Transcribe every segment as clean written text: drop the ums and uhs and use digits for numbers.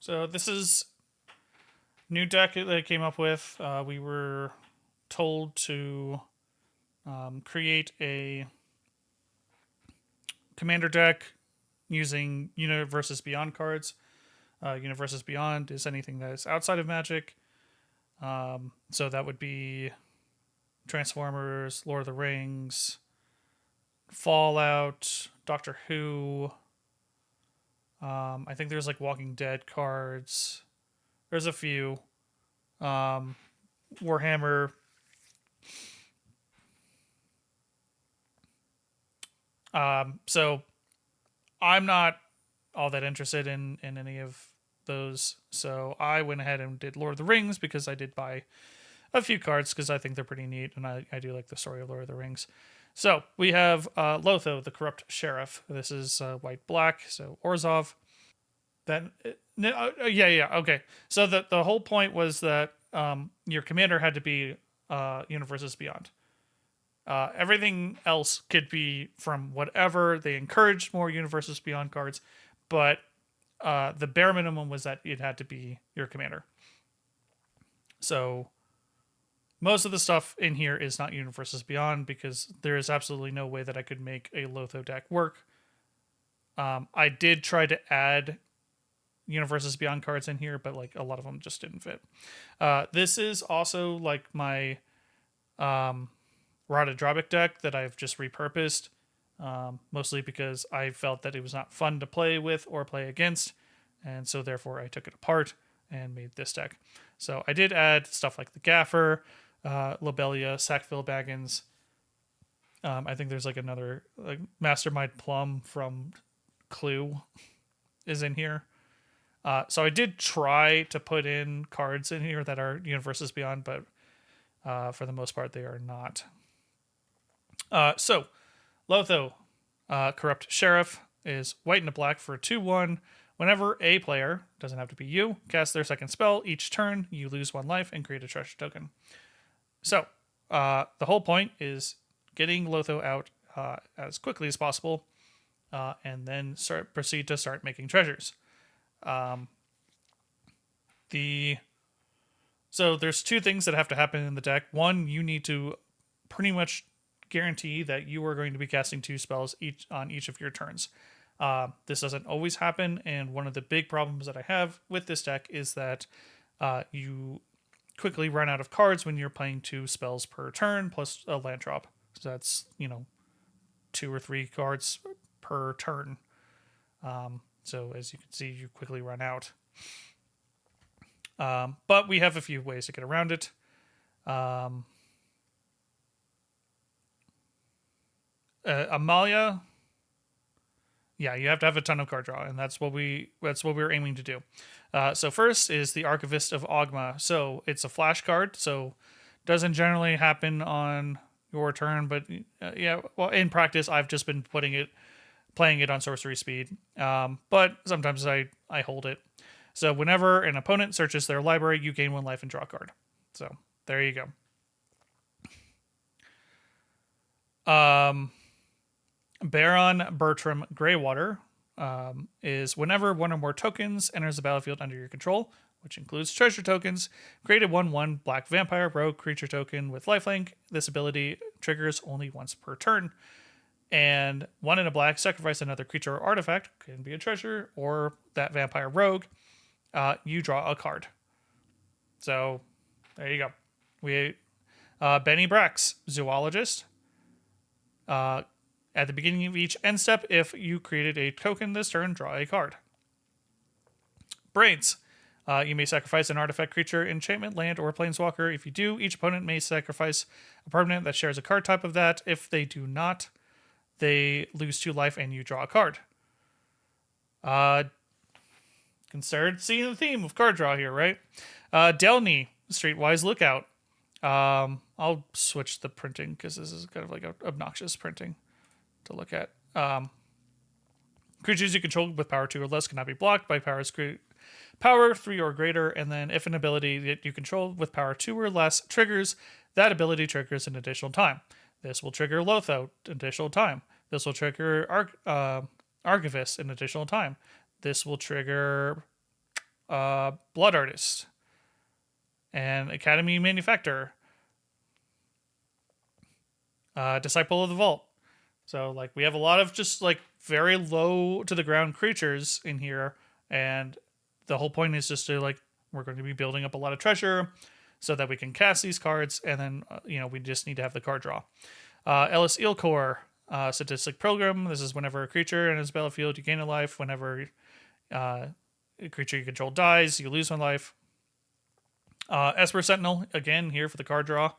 So this is new deck that I came up with. We were told to create a commander deck using Unit versus Beyond cards. Unit versus Beyond is anything that is outside of Magic. So that would be Transformers, Lord of the Rings, Fallout, Doctor Who. I think there's like Walking Dead cards. There's a few. Warhammer. So I'm not all that interested in any of those. So I went ahead and did Lord of the Rings because I did buy a few cards because I think they're pretty neat and I do like the story of Lord of the Rings. So we have Lotho, the Corrupt Sheriff. This is white black, so Orzhov. Then, yeah, okay. So the whole point was that your commander had to be Universes Beyond. Everything else could be from whatever. They encouraged more Universes Beyond cards, but the bare minimum was that it had to be your commander. So most of the stuff in here is not Universes Beyond because there is absolutely no way that I could make a Lotho deck work. I did try to add Universes Beyond cards in here, but like a lot of them just didn't fit. This is also like my Rada Drobic deck that I've just repurposed, mostly because I felt that it was not fun to play with or play against, and so therefore I took it apart and made this deck. So I did add stuff like the Gaffer, Lobelia, Sackville Baggins. I think there's like another like Mastermind Plum from Clue is in here. So I did try to put in cards in here that are Universes Beyond, but for the most part they are not. So Lotho, Corrupt Sheriff, is white and a black for a 2/1. Whenever a player, doesn't have to be you, casts their second spell each turn, you lose 1 life and create a treasure token. So the whole point is getting Lotho out as quickly as possible, and then proceed to start making treasures. So there's 2 things that have to happen in the deck. One, you need to pretty much guarantee that you are going to be casting 2 spells on each of your turns. This doesn't always happen, and one of the big problems that I have with this deck is that you quickly run out of cards when you're playing 2 spells per turn plus a land drop. So that's 2 or 3 cards per turn. So as you can see, you quickly run out. But we have a few ways to get around it. Amalia, yeah, you have to have a ton of card draw, and that's what we're aiming to do. So first is the Archivist of Ogma. So it's a flash card, so doesn't generally happen on your turn, but well, in practice, I've just been playing it on sorcery speed. But sometimes I hold it. So whenever an opponent searches their library, you gain 1 life and draw a card. So there you go. Baron Bertram Greywater is whenever 1 or more tokens enters the battlefield under your control, which includes treasure tokens, create a 1/1 black vampire rogue creature token with lifelink. This ability triggers only once per turn. And 1 in a black, sacrifice another creature or artifact, can be a treasure or that vampire rogue. You draw a card. So there you go. We Benny Brax, zoologist. At the beginning of each end step, if you created a token this turn, draw a card. Brains. You may sacrifice an artifact, creature, enchantment, land, or planeswalker. If you do, each opponent may sacrifice a permanent that shares a card type of that. If they do not, they lose 2 life and you draw a card. Can start seeing the theme of card draw here, right? Delny, Streetwise Lookout. I'll switch the printing because this is kind of like obnoxious printing to look at. Creatures you control with power 2 or less cannot be blocked by power 3 or greater, and then if an ability that you control with power 2 or less triggers, that ability triggers an additional time. This will trigger Lotho an additional time. This will trigger Archivist an additional time. This will trigger Blood Artist, and Academy Manufactor, Disciple of the Vault. So like we have a lot of just like very low to the ground creatures in here, and the whole point is just to like we're going to be building up a lot of treasure so that we can cast these cards, and then we just need to have the card draw. Ellis Eelcore, Statistic Program. This is whenever a creature in its battlefield, you gain a life. Whenever a creature you control dies, you lose 1 life. Esper Sentinel, again, here for the card draw.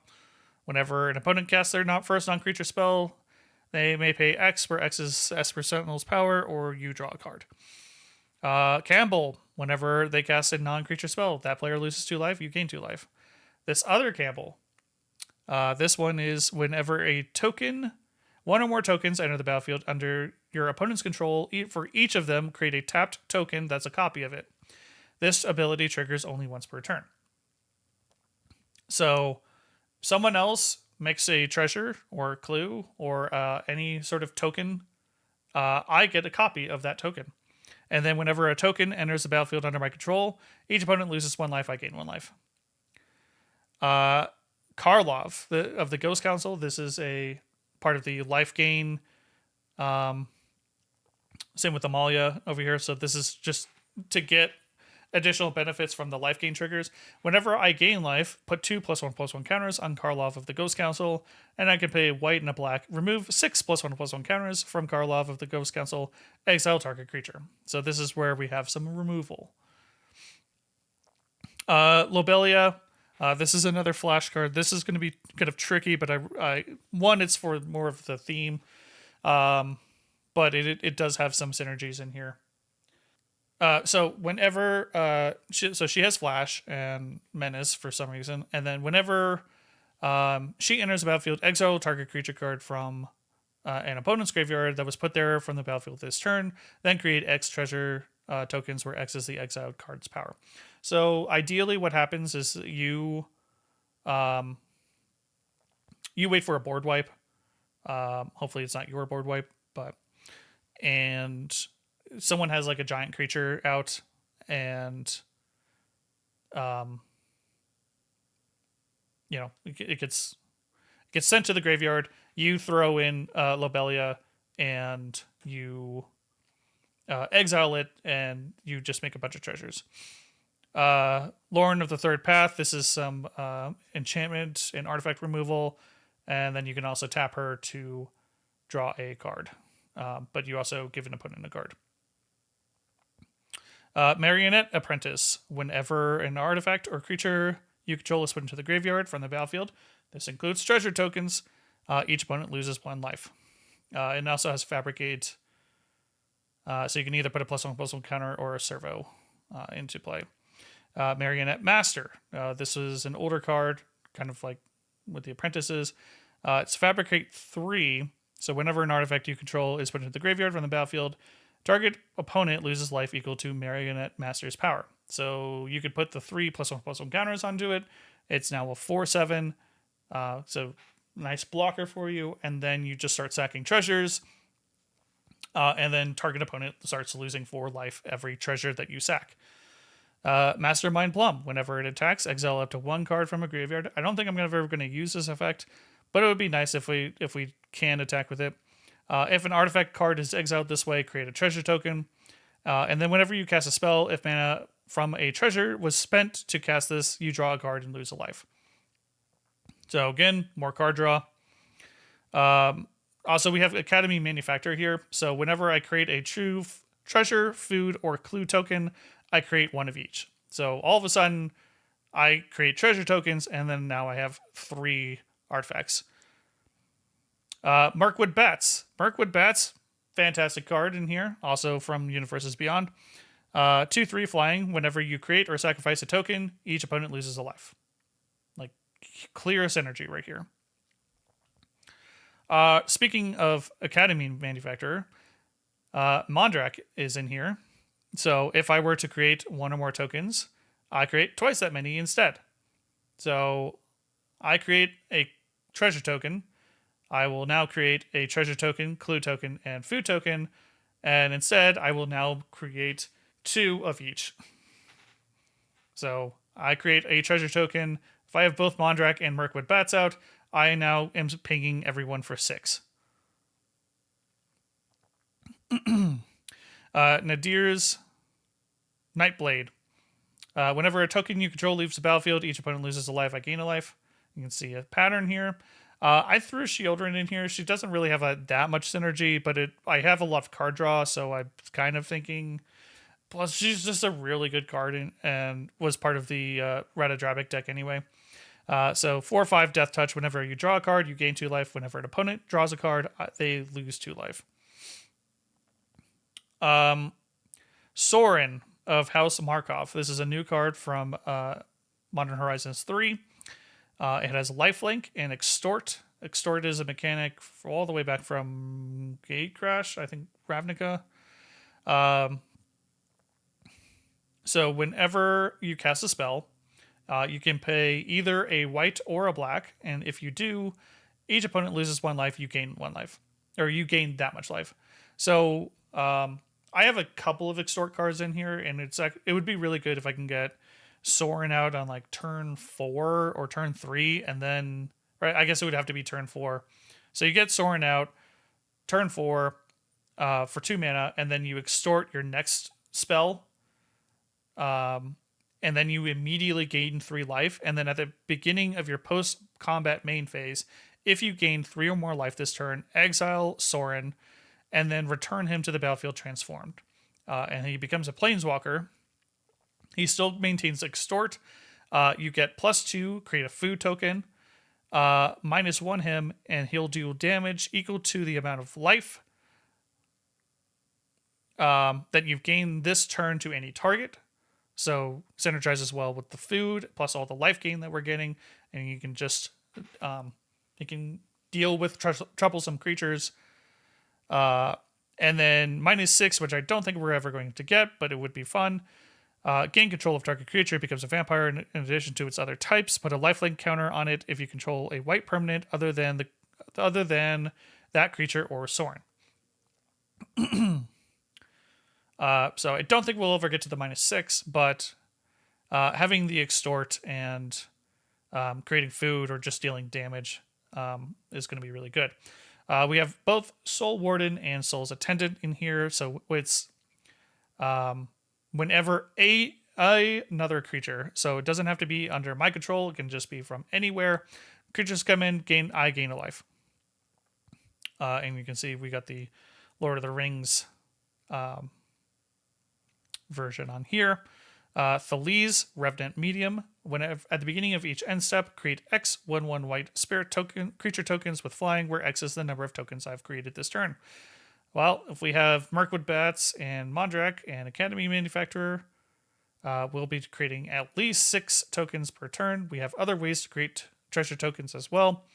Whenever an opponent casts their first non-creature spell, they may pay X, where X is Esper Sentinel's power, or you draw a card. Campbell, whenever they cast a non-creature spell, that player loses 2 life, you gain 2 life. This other Campbell, this one is whenever a token, 1 or more tokens enter the battlefield under your opponent's control, for each of them, create a tapped token that's a copy of it. This ability triggers only once per turn. So someone else makes a treasure or clue or any sort of token, I get a copy of that token. And then whenever a token enters the battlefield under my control, each opponent loses 1 life, I gain 1 life. Karlov of the Ghost Council. This is a part of the life gain. Same with Amalia over here. So this is just to get additional benefits from the life gain triggers. Whenever I gain life, put 2 +1/+1 counters on Karlov of the Ghost Council, and I can pay a white and a black. Remove 6 +1/+1 counters from Karlov of the Ghost Council. Exile target creature. So this is where we have some removal. Lobelia. This is another flash card. This is going to be kind of tricky, but one, it's for more of the theme, but it does have some synergies in here. So whenever she has Flash and Menace for some reason, and then whenever she enters the battlefield, exile target creature card from an opponent's graveyard that was put there from the battlefield this turn, then create X treasure tokens where X is the exiled card's power. So ideally what happens is you wait for a board wipe. Hopefully it's not your board wipe, and someone has like a giant creature out, and it gets sent to the graveyard. You throw in Lobelia, and you exile it, and you just make a bunch of treasures. Lorn of the Third Path. This is some enchantment and artifact removal, and then you can also tap her to draw a card. But you also give an opponent a card. Marionette Apprentice. Whenever an artifact or creature you control is put into the graveyard from the battlefield, this includes treasure tokens. Each opponent loses 1 life. It also has Fabricate, so you can either put a +1/+1 counter or a servo into play. Marionette Master. This is an older card, kind of like with the apprentices. It's Fabricate 3, so whenever an artifact you control is put into the graveyard from the battlefield, target opponent loses life equal to Marionette Master's power. So you could put the 3 +1/+1 counters onto it. It's now a 4/7, so nice blocker for you, and then you just start sacking treasures, and then target opponent starts losing 4 life every treasure that you sack. Mastermind Plum. Whenever it attacks, exile up to 1 card from a graveyard. I don't think I'm ever going to use this effect, but it would be nice if we can attack with it. If an artifact card is exiled this way, create a treasure token. And then whenever you cast a spell, if mana from a treasure was spent to cast this, you draw a card and lose a life. So again, more card draw. Also, we have Academy Manufactor here. So whenever I create a true treasure, food, or clue token, I create 1 of each. So all of a sudden, I create treasure tokens, and then now I have 3 artifacts. Mirkwood Bats. Mirkwood Bats, fantastic card in here, also from Universes Beyond. 2/3 flying. Whenever you create or sacrifice a token, each opponent loses a life. Like, clear synergy right here. Speaking of Academy Manufacturer, Mondrak is in here. So if I were to create 1 or more tokens, I create twice that many instead. So I create a treasure token. I will now create a treasure token, clue token, and food token. And instead, I will now create 2 of each. So I create a treasure token. If I have both Mondrak and Mirkwood Bats out, I now am pinging everyone for 6. Nadir's Nightblade. Whenever a token you control leaves the battlefield, each opponent loses a life. I gain a life. You can see a pattern here. I threw Shieldren in here. She doesn't really have that much synergy, but I have a lot of card draw, so I'm kind of thinking. Plus, she's just a really good card and was part of the Ratadrabic deck anyway. So 4 or 5 Death Touch. Whenever you draw a card, you gain 2 life. Whenever an opponent draws a card, they lose 2 life. Sorin of House Markov. This is a new card from Modern Horizons 3. It has Lifelink and Extort. Extort is a mechanic all the way back from Gatecrash, I think Ravnica. So whenever you cast a spell, you can pay either a white or a black, and if you do, each opponent loses 1 life, you gain 1 life. Or you gain that much life. So I have a couple of Extort cards in here, and it would be really good if I can get Sorin out on like turn 4 or turn 3, and then, right, I guess it would have to be turn 4. So you get Sorin out, turn 4 for 2 mana, and then you extort your next spell, and then you immediately gain 3 life, and then at the beginning of your post-combat main phase, if you gain 3 or more life this turn, exile Sorin, and then return him to the battlefield transformed. And he becomes a Planeswalker. He still maintains Extort. You get +2, create a food token, -1 him, and he'll do damage equal to the amount of life that you've gained this turn to any target. So synergizes well with the food, plus all the life gain that we're getting, and you can just you can deal with troublesome creatures. And then -6, which I don't think we're ever going to get, but it would be fun. Gain control of target creature, becomes a vampire in addition to its other types. Put a lifelink counter on it if you control a white permanent other than that creature or Sorin. So I don't think we'll ever get to the -6, but having the extort and creating food or just dealing damage is going to be really good. We have both Soul Warden and Soul's Attendant in here, so it's whenever another creature, so it doesn't have to be under my control, it can just be from anywhere. Creatures come in, I gain a life. And you can see we got the Lord of the Rings version on here. Thales, Revenant Medium. Whenever at the beginning of each end step, create X 1/1 white spirit token creature tokens with flying, where X is the number of tokens I've created this turn. Well, if we have Mirkwood Bats and Mondrak and Academy Manufacturer, we'll be creating at least 6 tokens per turn. We have other ways to create treasure tokens as well.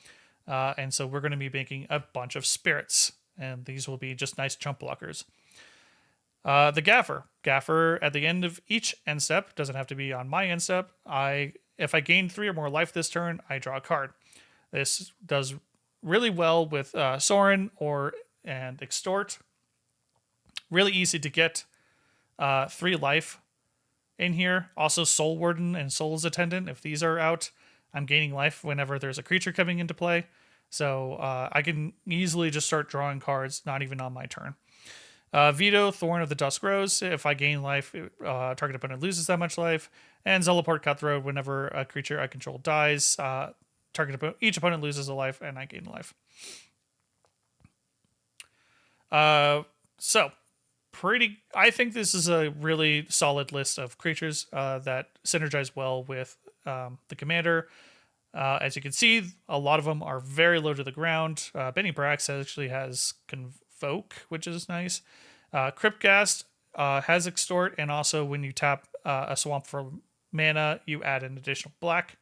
And so we're going to be making a bunch of spirits, and these will be just nice chump blockers. The Gaffer at the end of each end step, doesn't have to be on my end step. If I gain 3 or more life this turn, I draw a card. This does really well with Sorin and Extort. Really easy to get 3 life in here. Also Soul Warden and Soul's Attendant. If these are out, I'm gaining life whenever there's a creature coming into play. So I can easily just start drawing cards, not even on my turn. Veto, Thorn of the Dusk Rose. If I gain life, target opponent loses that much life. And Zealoport Cutthroat. Whenever a creature I control dies, each opponent loses a life, and I gain life. I think this is a really solid list of creatures that synergize well with the commander. As you can see, a lot of them are very low to the ground. Benny Brax actually has Convoke, which is nice. Cryptghast has Extort, and also when you tap a swamp for mana, you add an additional black.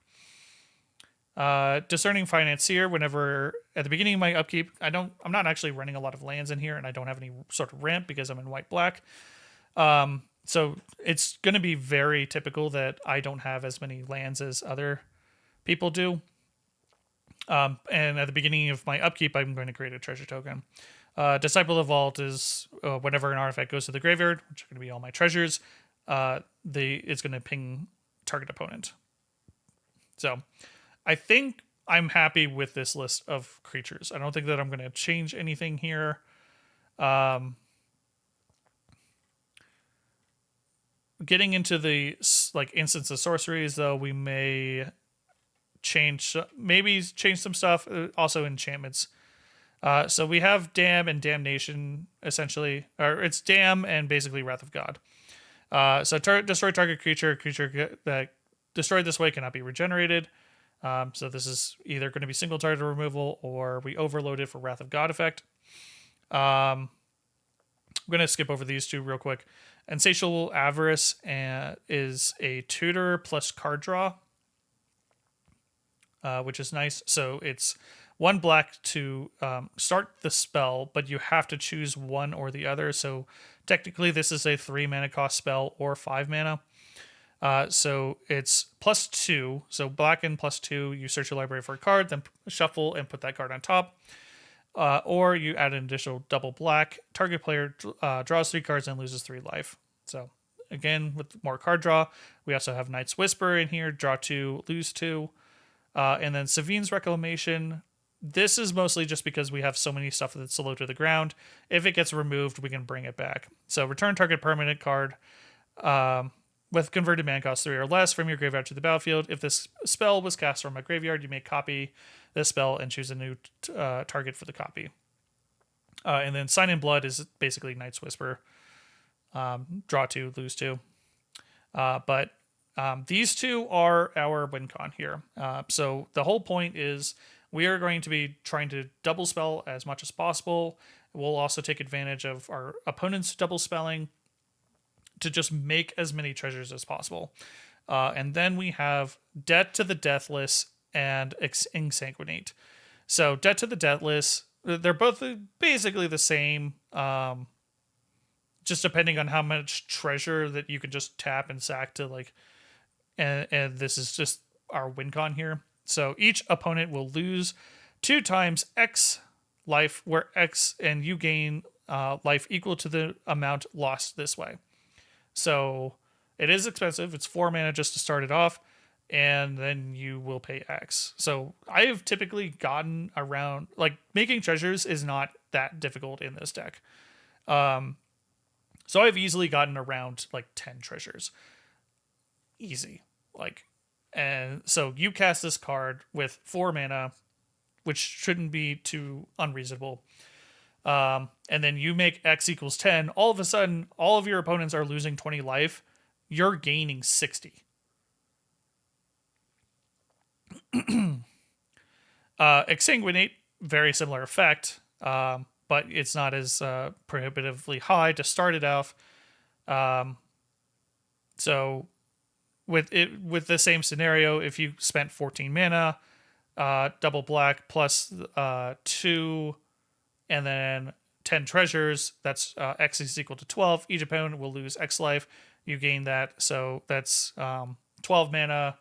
Discerning Financier, whenever at the beginning of my upkeep, I'm not actually running a lot of lands in here, and I don't have any sort of ramp because I'm in white-black. So it's going to be very typical that I don't have as many lands as other people do. And at the beginning of my upkeep, I'm going to create a treasure token. Disciple of the Vault is whenever an artifact goes to the graveyard, which are going to be all my treasures, it's going to ping target opponent. So I think I'm happy with this list of creatures. I don't think that I'm going to change anything here. Getting into the like instance of sorceries, though, we may maybe change some stuff. Also enchantments. So we have Dam and Damnation, essentially. Or it's Dam and basically Wrath of God. So destroy target creature that destroyed this way cannot be regenerated. So this is either going to be single target removal or we overload it for Wrath of God effect. I'm going to skip over these two real quick. Insatiable Avarice is a tutor plus card draw, which is nice. So it's 1 black to start the spell, but you have to choose one or the other. So technically this is a 3 mana cost spell or 5 mana. So it's +2. So black and +2, you search your library for a card, then shuffle and put that card on top. Or you add an additional double black. Target player draws 3 cards and loses 3 life. So again, with more card draw, we also have Knight's Whisper in here. Draw 2, lose 2. And then Savine's Reclamation. This is mostly just because we have so many stuff that's low to the ground. If it gets removed, we can bring it back. So return target permanent card with converted mana cost 3 or less from your graveyard to the battlefield. If this spell was cast from a graveyard, you may copy this spell and choose a new target for the copy. And then Sign in Blood is basically Knight's Whisper. Draw 2, lose 2. But these two are our win con here. So the whole point is we are going to be trying to double spell as much as possible. We'll also take advantage of our opponent's double spelling to just make as many treasures as possible. And then we have Debt to the Deathless and Exanguinate. So Debt to the Deathless, they're both basically the same, just depending on how much treasure that you can just tap and sack to like, and this is just our win con here. So each opponent will lose 2 times X life, where X and you gain life equal to the amount lost this way. So it is expensive. It's 4 mana just to start it off, and then you will pay X. So I have typically gotten around, like, making treasures is not that difficult in this deck. So I've easily gotten around like 10 treasures. Easy. And so you cast this card with 4 mana, which shouldn't be too unreasonable. And then you make X equals 10. All of a sudden, all of your opponents are losing 20 life. You're gaining 60. Exanguinate, very similar effect, but it's not as prohibitively high to start it off. So with the same scenario, if you spent 14 mana, double black plus 2, and then 10 treasures, that's X is equal to 12. Each opponent will lose X life. You gain that, so that's 12 mana.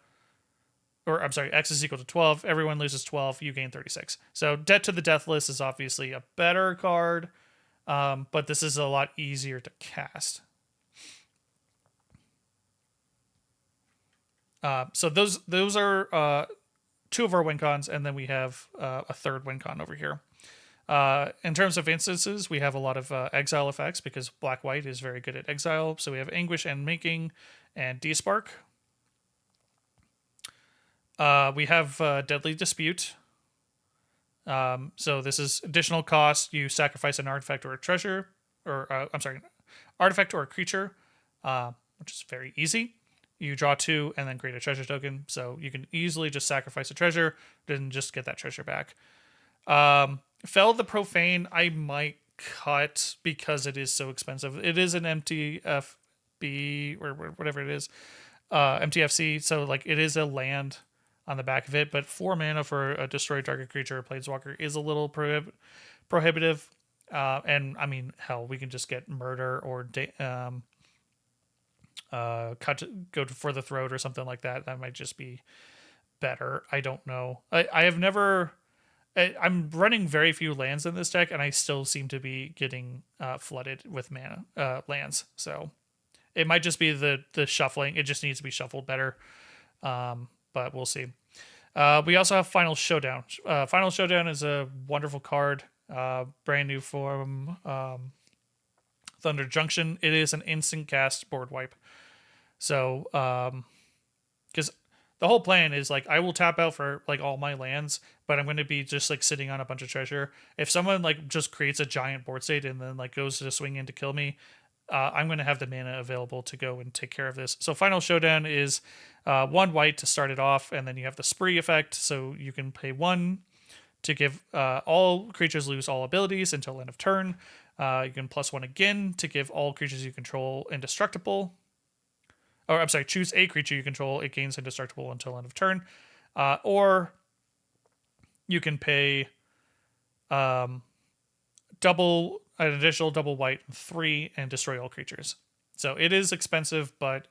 Or I'm sorry, X is equal to 12. Everyone loses 12. You gain 36. So Debt to the Deathless is obviously a better card, but this is a lot easier to cast. So those are 2 of our win cons, and then we have a third win con over here. In terms of instances, we have a lot of exile effects because black-white is very good at exile. So we have Anguish and Making and Despark. We have Deadly Dispute. So this is additional cost. You sacrifice an artifact or a treasure, or artifact or a creature, which is very easy. You draw 2 and then create a treasure token. So you can easily just sacrifice a treasure, then just get that treasure back. Fell the Profane, I might cut because it is so expensive. It is an MTFB or whatever it is, MTFC. So like it is a land on the back of it, but 4 mana for a destroy target creature or planeswalker is a little prohibitive. And I mean, hell, we can just get murder or go for the throat or something like that. That might just be better. I don't know. I'm running very few lands in this deck, and I still seem to be getting flooded with mana lands. So It might just be the shuffling. It just needs to be shuffled better. But we'll see. We also have Final Showdown. Final Showdown is a wonderful card, brand new from Thunder Junction. It is an instant cast board wipe. So, because the whole plan is like I will tap out for like all my lands, but I'm going to be just like sitting on a bunch of treasure. If someone like just creates a giant board state and then like goes to swing in to kill me, I'm going to have the mana available to go and take care of this. So Final Showdown is 1 white to start it off, and then you have the spree effect. So you can pay 1 to give all creatures lose all abilities until end of turn. You can +1 again to give all creatures you control indestructible. Or I'm sorry, choose a creature you control. It gains indestructible until end of turn. Or you can pay double an additional double white 3 and destroy all creatures. So it is expensive, but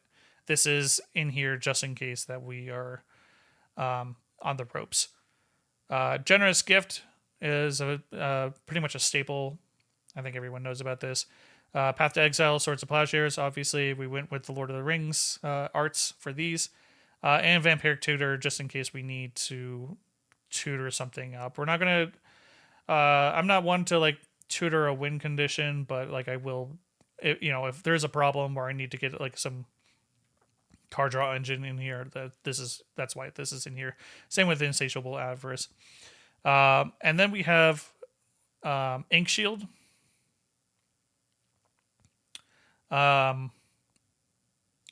this is in here just in case that we are on the ropes. Generous Gift is pretty much a staple. I think everyone knows about this. Path to Exile, Swords of Plowshares. Obviously, we went with the Lord of the Rings arts for these. And Vampiric Tutor, just in case we need to tutor something up. We're not going to... I'm not one to, like, tutor a win condition, but, like, I will... if there's a problem where I need to get, like, some card draw engine in here, that's why this is in here. Same with Insatiable Avarice. And then we have Ink Shield. And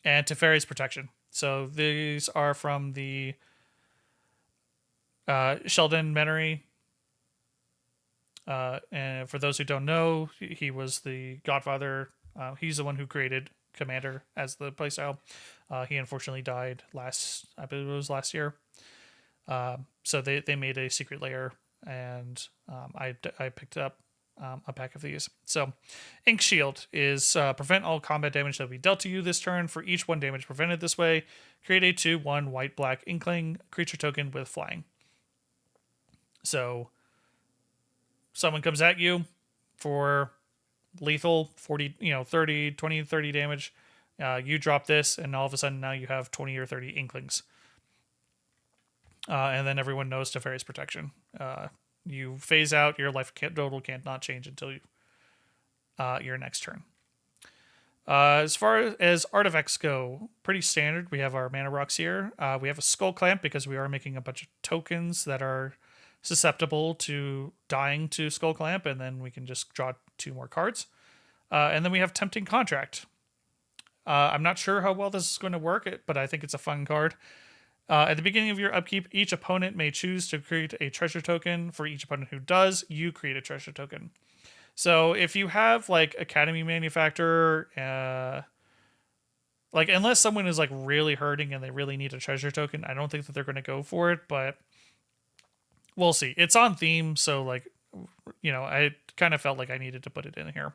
Teferi's Protection. So these are from the Sheldon Menery. And for those who don't know, he was the godfather. He's the one who created Commander as the playstyle. He unfortunately died I believe it was last year. So they made a secret layer, and I picked up a pack of these. So Ink Shield is prevent all combat damage that will be dealt to you this turn. For each 1 damage prevented this way, create a 2/1 white-black Inkling creature token with flying. So someone comes at you for lethal 40, 30, 20, 30 damage. You drop this, and all of a sudden now you have 20 or 30 Inklings. And then everyone knows Teferi's Protection. You phase out, your life total can't not change until your next turn. As far as artifacts go, pretty standard. We have our mana rocks here. We have a Skull Clamp because we are making a bunch of tokens that are susceptible to dying to Skull Clamp, and then we can just draw 2 more cards. And then we have Tempting Contract. I'm not sure how well this is going to work, but I think it's a fun card. At the beginning of your upkeep, each opponent may choose to create a treasure token. For each opponent who does, you create a treasure token. So if you have like Academy Manufacturer, like unless someone is like really hurting and they really need a treasure token, I don't think that they're going to go for it, but we'll see. It's on theme, so like, I kind of felt like I needed to put it in here.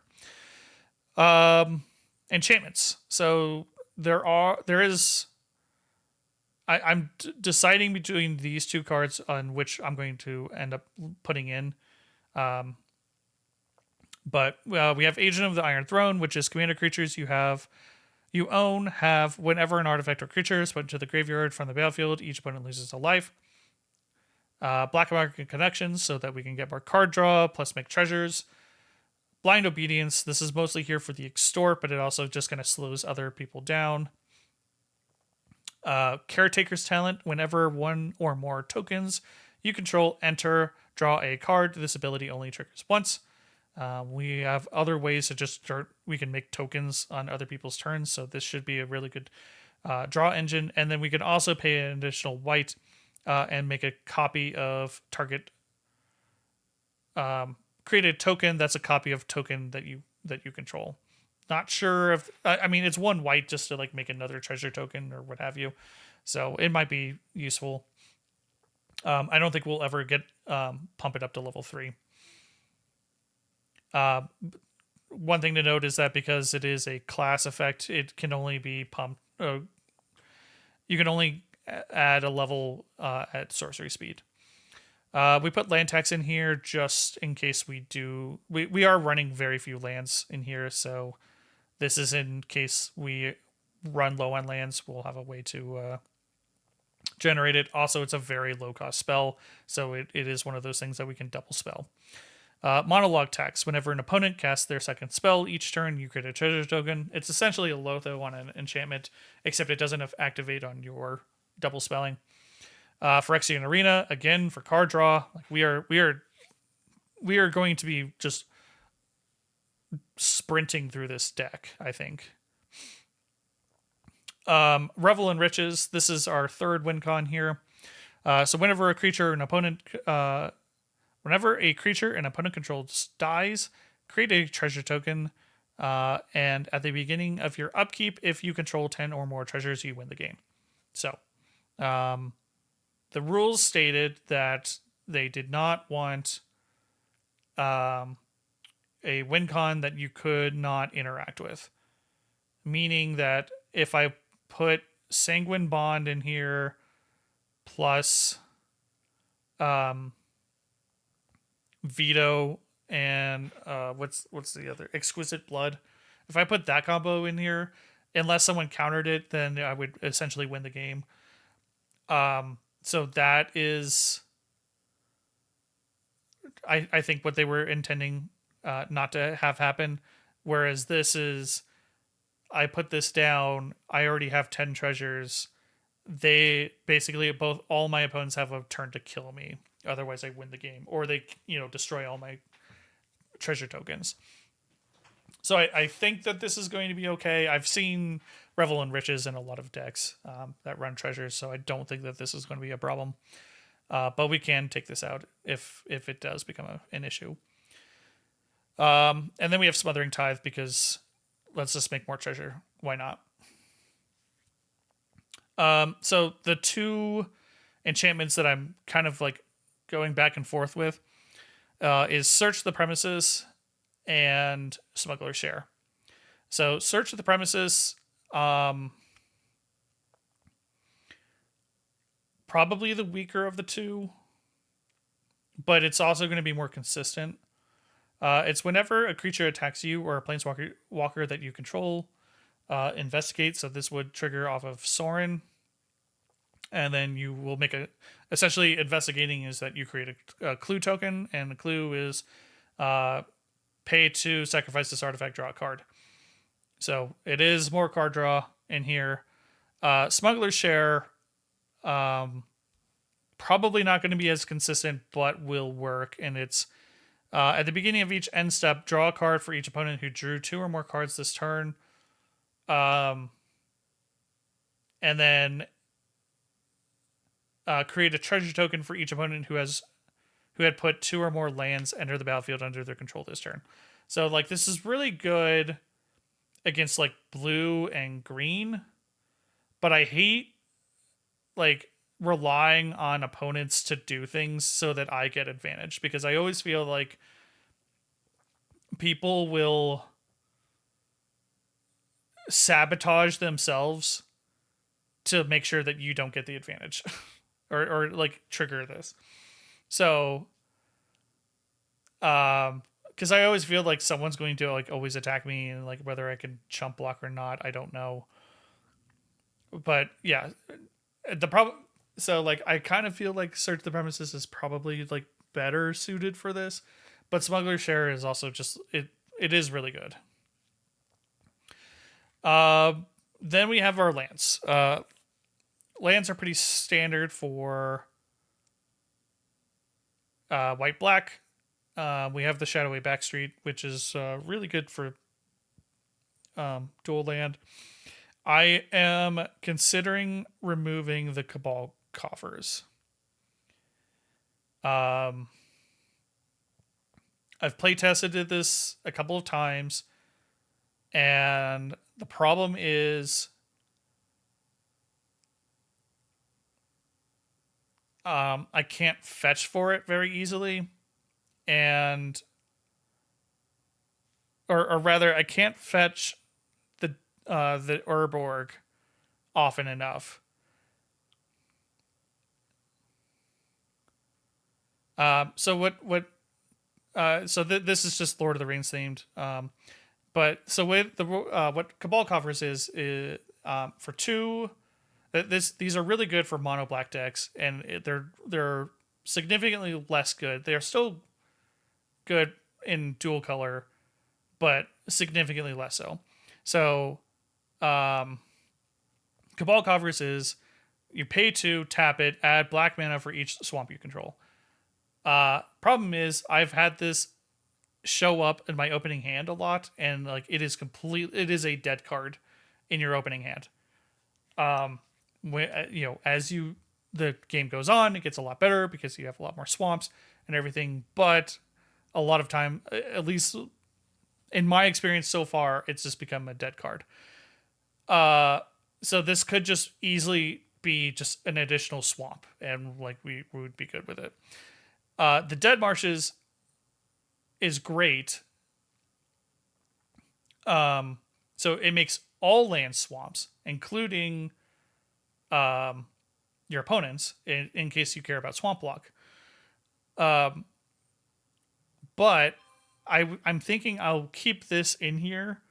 Enchantments. So I'm deciding between these 2 cards on which I'm going to end up putting in. But we have Agent of the Iron Throne, which is commander creatures you own have whenever an artifact or creature is put into the graveyard from the battlefield, each opponent loses a life. Black Market Connections, so that we can get more card draw, plus make treasures. Blind Obedience, this is mostly here for the extort, but it also just kind of slows other people down. Caretaker's Talent, whenever 1 or more tokens you control enter, draw a card. This ability only triggers once. We have other ways to just we can make tokens on other people's turns, so this should be a really good draw engine. And then we can also pay an additional white and make a copy of target, create a token that's a copy of token that you control. Not sure if it's 1 white just to like make another treasure token or what have you, so it might be useful. I don't think we'll ever get pump it up to level 3. One thing to note is that because it is a class effect, it can only be pumped. You can only add a level at sorcery speed. We put land tax in here just in case we are running very few lands in here, so This is in case we run low on lands, we'll have a way to generate it. Also, it's a very low cost spell, so it is one of those things that we can double spell. Monologue text. Whenever an opponent casts their second spell each turn, you create a treasure token. It's essentially a Lotho on an enchantment, except it doesn't activate on your double spelling. For Exanguinate Arena, again for card draw, like we are going to be just sprinting through this deck, I think. Revel in Riches. This is our third win con here. So whenever a creature an opponent controls dies, create a treasure token. And at the beginning of your upkeep, if you control 10 or more treasures, you win the game. So, the rules stated that they did not want a win con that you could not interact with. Meaning that if I put Sanguine Bond in here plus Veto and what's the other? Exquisite Blood. If I put that combo in here, unless someone countered it, then I would essentially win the game. So that is, I think, what they were intending not to have happen. Whereas this is, I put this down, I already have 10 treasures. They basically, all my opponents have a turn to kill me. Otherwise, I win the game. Or they, destroy all my treasure tokens. So I think that this is going to be okay. I've seen Revel in Riches in a lot of decks that run treasures, so I don't think that this is going to be a problem. But we can take this out if it does become an issue. And then we have Smothering Tithe because let's just make more treasure. Why not? So the two enchantments that I'm kind of like going back and forth with is Search the Premises and Smuggler's Share. So Search the Premises, probably the weaker of the two, but it's also going to be more consistent. It's whenever a creature attacks you or a planeswalker that you control, investigate. So this would trigger off of Sorin. And then you will make essentially investigating is that you create a clue token, and the clue is pay to sacrifice this artifact, draw a card. So it is more card draw in here. Smuggler's Share, probably not going to be as consistent, but will work. And it's at the beginning of each end step, draw a card for each opponent who drew 2 or more cards this turn. And then create a treasure token for each opponent who had put 2 or more lands enter the battlefield under their control this turn. So like this is really good against like blue and green, but I hate like relying on opponents to do things so that I get advantage, because I always feel like people will sabotage themselves to make sure that you don't get the advantage or like trigger this. So, because I always feel like someone's going to like always attack me, and like whether I can chump block or not, I don't know. But yeah, the problem. So like I kind of feel like Search the Premises is probably like better suited for this, but Smuggler's Share is also just it is really good. Then we have our lands. Lands are pretty standard for white black. We have the Shadowway Backstreet, which is really good for dual land. I am considering removing the Cabal Coffers. I've playtested this a couple of times, and the problem is I can't fetch for it very easily, and or rather I can't fetch the Urborg often enough. So this is just Lord of the Rings themed. But so with the what Cabal covers is for two. These are really good for mono black decks, and they're significantly less good. They are still good in dual color, but significantly less so. So, Cabal covers is you pay 2, tap it, add black mana for each swamp you control. Problem is, I've had this show up in my opening hand a lot, and like it is a dead card in your opening hand. As the game goes on, it gets a lot better because you have a lot more swamps and everything. But a lot of time, at least in my experience so far, it's just become a dead card. So this could just easily be just an additional swamp, and like we would be good with it. The Dead Marshes is great. So it makes all land swamps, including your opponents, in case you care about swamp block. But I'm thinking I'll keep this in here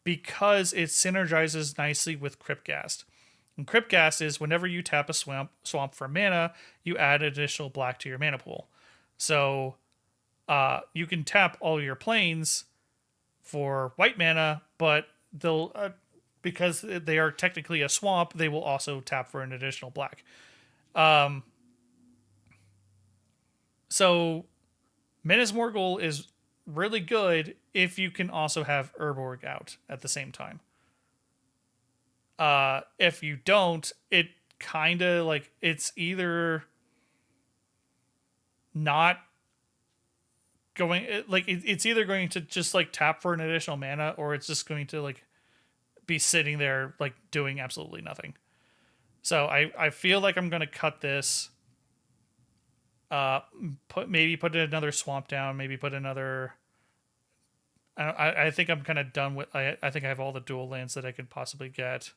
because it synergizes nicely with Cryptghast. And Cryptghast is whenever you tap a swamp for mana, you add additional black to your mana pool. So you can tap all your planes for white mana, but they'll because they are technically a swamp, they will also tap for an additional black. So Menace Morgul is really good if you can also have Urborg out at the same time. If you don't, it kind of like it's either not going like it's either going to just like tap for an additional mana, or it's just going to like be sitting there like doing absolutely nothing. So I feel like I'm gonna cut this. Put another swamp down. Maybe put another. I think I'm kind of done with. I think I have all the dual lands that I could possibly get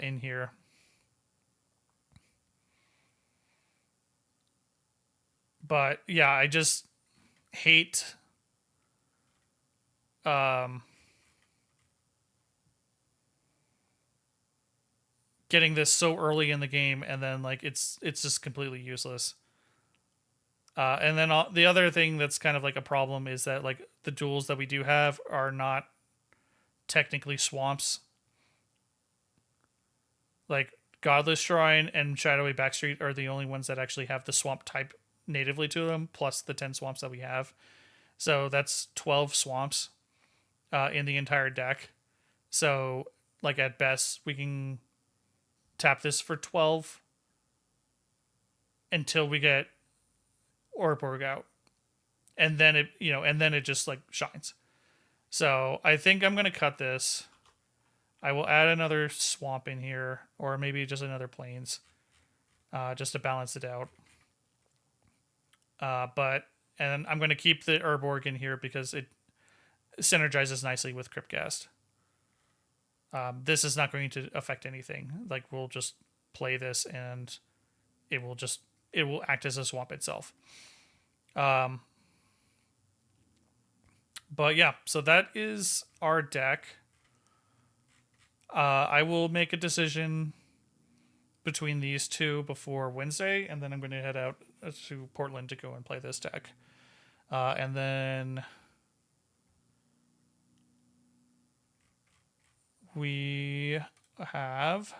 in here. But yeah, I just hate getting this so early in the game, and then like it's just completely useless. And then the other thing that's kind of like a problem is that like the duels that we do have are not technically swamps. Like Godless Shrine and Shadowy Backstreet are the only ones that actually have the swamp type natively to them, plus the 10 swamps that we have. So that's 12 swamps in the entire deck. So like at best we can tap this for 12 until we get Orborg out, and then it just like shines. So I think I'm gonna cut this. I will add another swamp in here, or maybe just another plains, just to balance it out. And I'm gonna keep the Urborg in here because it synergizes nicely with Cryptghast. This is not going to affect anything. Like we'll just play this, and it will act as a swamp itself. But yeah, so that is our deck. I will make a decision between these two before Wednesday, and then I'm going to head out to Portland to go and play this deck. And then we have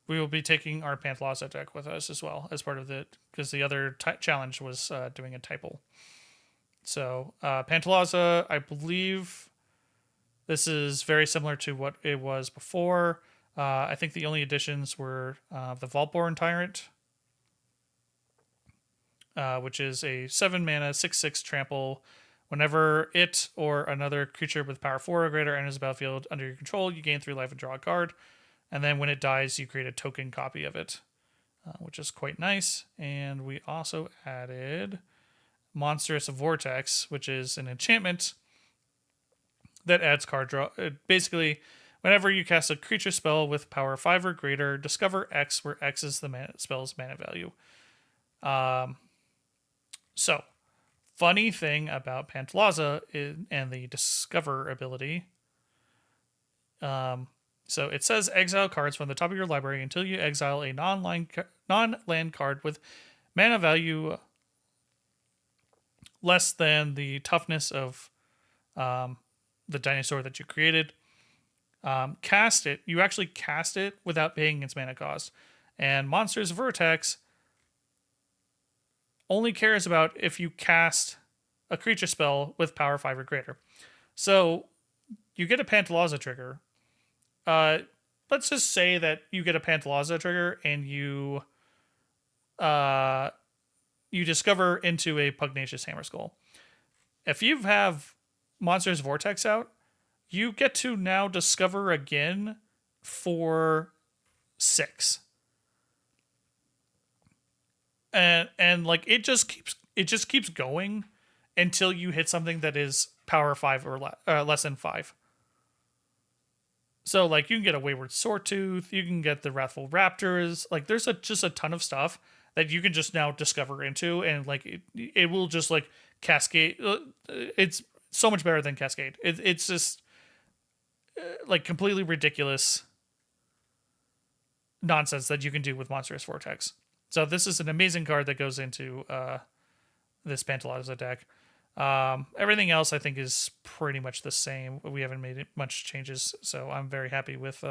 we will be taking our Pantlaza deck with us as well as part of because the other challenge was doing a typal. So Pantlaza, I believe this is very similar to what it was before. I think the only additions were the Vaultborn Tyrant, which is a 7 mana, 6/6 trample. Whenever it or another creature with power 4 or greater enters the battlefield under your control, you gain 3 life and draw a card. And then when it dies, you create a token copy of it, which is quite nice. And we also added Monstrous Vortex, which is an enchantment that adds card draw. Basically, whenever you cast a creature spell with power 5 or greater, discover X, where X is the spell's mana value. So, funny thing about Pantlaza and the Discover ability. So it says exile cards from the top of your library until you exile a non-land card with mana value less than the toughness of the dinosaur that you created. Cast it. You actually cast it without paying its mana cost. And Monster's Vortex only cares about if you cast a creature spell with power 5 or greater. So you get a Pantlaza trigger. Let's just say that you get a Pantlaza trigger and you discover into a Pugnacious Hammerskull. If you have Monster's Vortex out, you get to now discover again for 6. And like it just keeps going until you hit something that is power 5 or less than 5. So like you can get a Wayward Sawtooth, you can get the Wrathful Raptors. Like there's just a ton of stuff that you can just now discover into, and like it will just like cascade. It's so much better than Cascade. It's just like completely ridiculous nonsense that you can do with Monstrous Vortex. So this is an amazing card that goes into this Pantlaza deck. Everything else I think is pretty much the same. We haven't made much changes, so I'm very happy with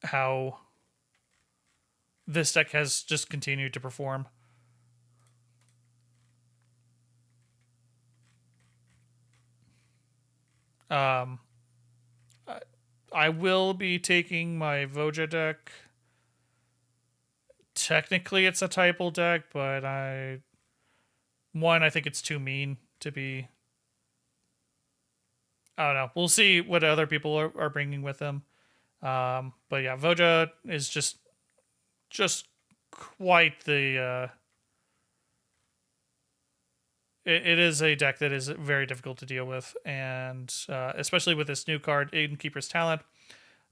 how this deck has just continued to perform. I will be taking my Voja deck. Technically, it's a typal deck, but I think it's too mean to be. I don't know. We'll see what other people are bringing with them. But yeah, Voja is just quite the. It is a deck that is very difficult to deal with, and especially with this new card, Innkeeper's Talent.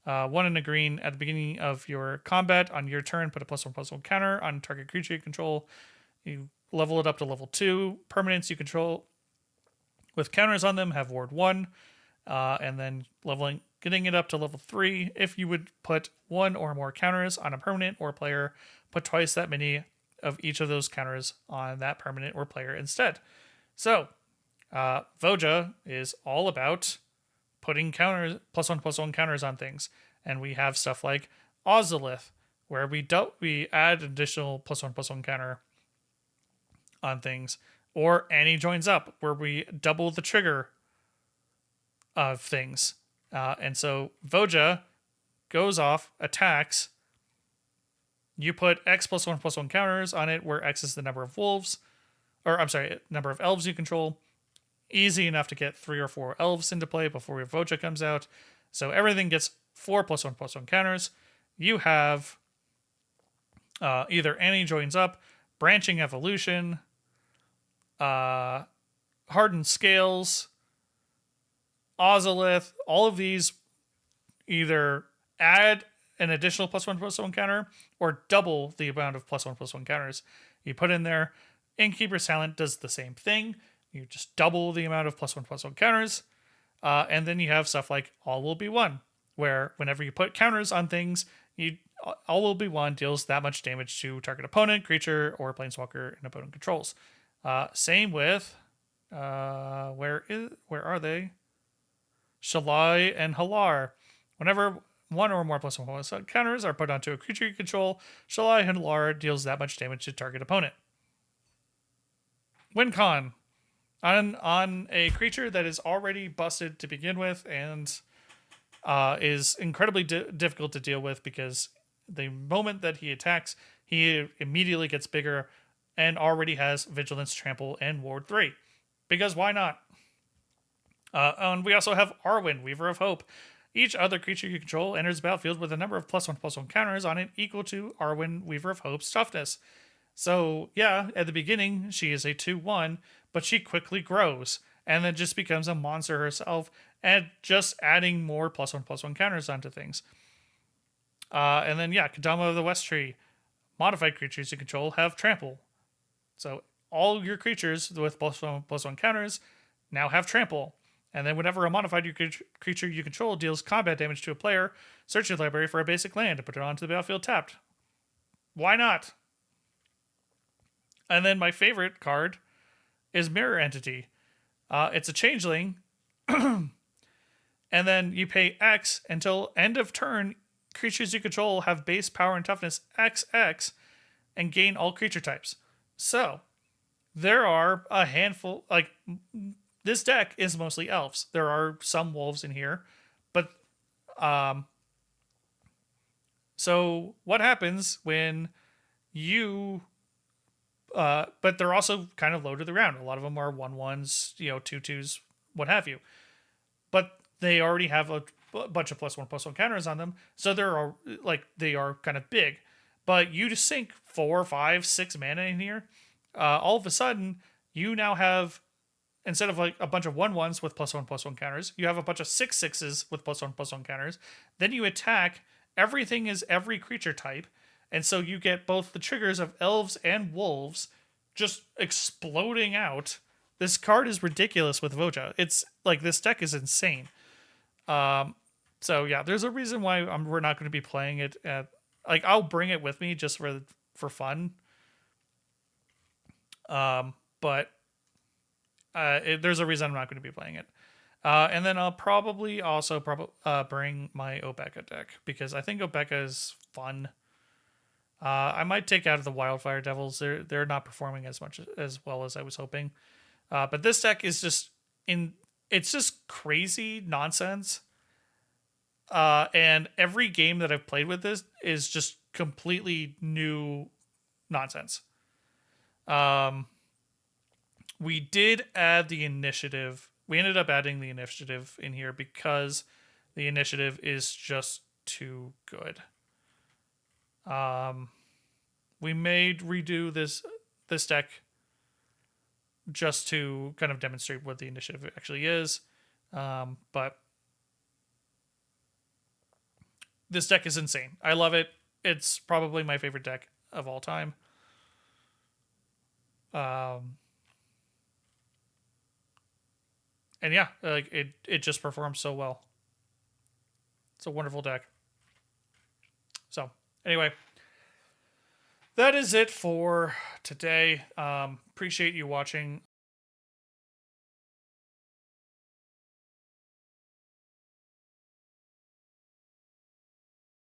1 in a green at the beginning of your combat. On your turn, put a +1/+1 counter on target creature you control. You level it up to level 2. Permanents you control with counters on them have ward 1. And then getting it up to level 3. If you would put 1 or more counters on a permanent or player, put twice that many of each of those counters on that permanent or player instead. So, Voja is all about putting counters, +1/+1 counters on things. And we have stuff like Ozolith, where we add additional +1/+1 counter on things. Or Annie Joins Up, where we double the trigger of things. And so Voja goes off, attacks. You put X +1/+1 counters on it, where X is the number of number of elves you control. Easy enough to get 3 or 4 elves into play before your Voja comes out. So everything gets 4 +1/+1 counters. You have either Annie Joins Up, Branching Evolution, Hardened Scales, Ozolith. All of these either add an additional +1/+1 counter or double the amount of +1/+1 counters you put in there. Innkeeper's Talent does the same thing. You just double the amount of +1/+1 counters. And then you have stuff like All Will Be One, where whenever you put counters on things, All Will Be One deals that much damage to target opponent, creature, or planeswalker an opponent controls. Same with where are they? Shalai and Halar. Whenever 1 or more +1/+1 counters are put onto a creature you control, Shalai and Halar deals that much damage to target opponent. Win con. On a creature that is already busted to begin with and is incredibly difficult to deal with, because the moment that he attacks, he immediately gets bigger and already has Vigilance, Trample, and Ward 3. Because why not? And we also have Arwen, Weaver of Hope. Each other creature you control enters the battlefield with a number of +1/+1 counters on it equal to Arwen, Weaver of Hope's toughness. So, yeah, at the beginning, she is a 2/1, but she quickly grows. and then just becomes a monster herself, and just adding more +1/+1 counters onto things. And then Kadama of the West Tree, modified creatures you control have trample. So all your creatures with +1/+1 counters now have trample. And then whenever a modified creature you control deals combat damage to a player, search your library for a basic land and put it onto the battlefield tapped. Why not? And then my favorite card is Mirror Entity. It's a changeling. And then you pay X until end of turn. Creatures you control have base power and toughness XX and gain all creature types. So there are a handful, like, this deck is mostly elves. There are some wolves in here, but so what happens when you but they're also kind of low to the ground. A lot of them are 1/1s, 2/2s, what have you. But they already have a bunch of +1/+1 counters on them, so they are kind of big. But you just sink 4, 5, 6 mana in here. All of a sudden, you now have, instead of like a bunch of 1/1s with +1/+1 counters, you have a bunch of 6/6s with +1/+1 counters. Then you attack. Everything is every creature type. And so you get both the triggers of elves and wolves just exploding out. This card is ridiculous with Voja. It's like, this deck is insane. So yeah, there's a reason why we're not going to be playing it at, like, I'll bring it with me just for fun. But there's a reason I'm not going to be playing it. And then I'll probably also bring my Obeka deck, because I think Obeka is fun. I might take out of the Wildfire Devils. They're not performing as well as I was hoping. But this deck is it's just crazy nonsense. And every game that I've played with this is just completely new nonsense. We did add the initiative. We ended up adding the initiative in here because the initiative is just too good. We may redo this deck just to kind of demonstrate what the initiative actually is. But this deck is insane. I love it. It's probably my favorite deck of all time. And yeah, like it just performs so well. It's a wonderful deck. So anyway, that is it for today. Appreciate you watching.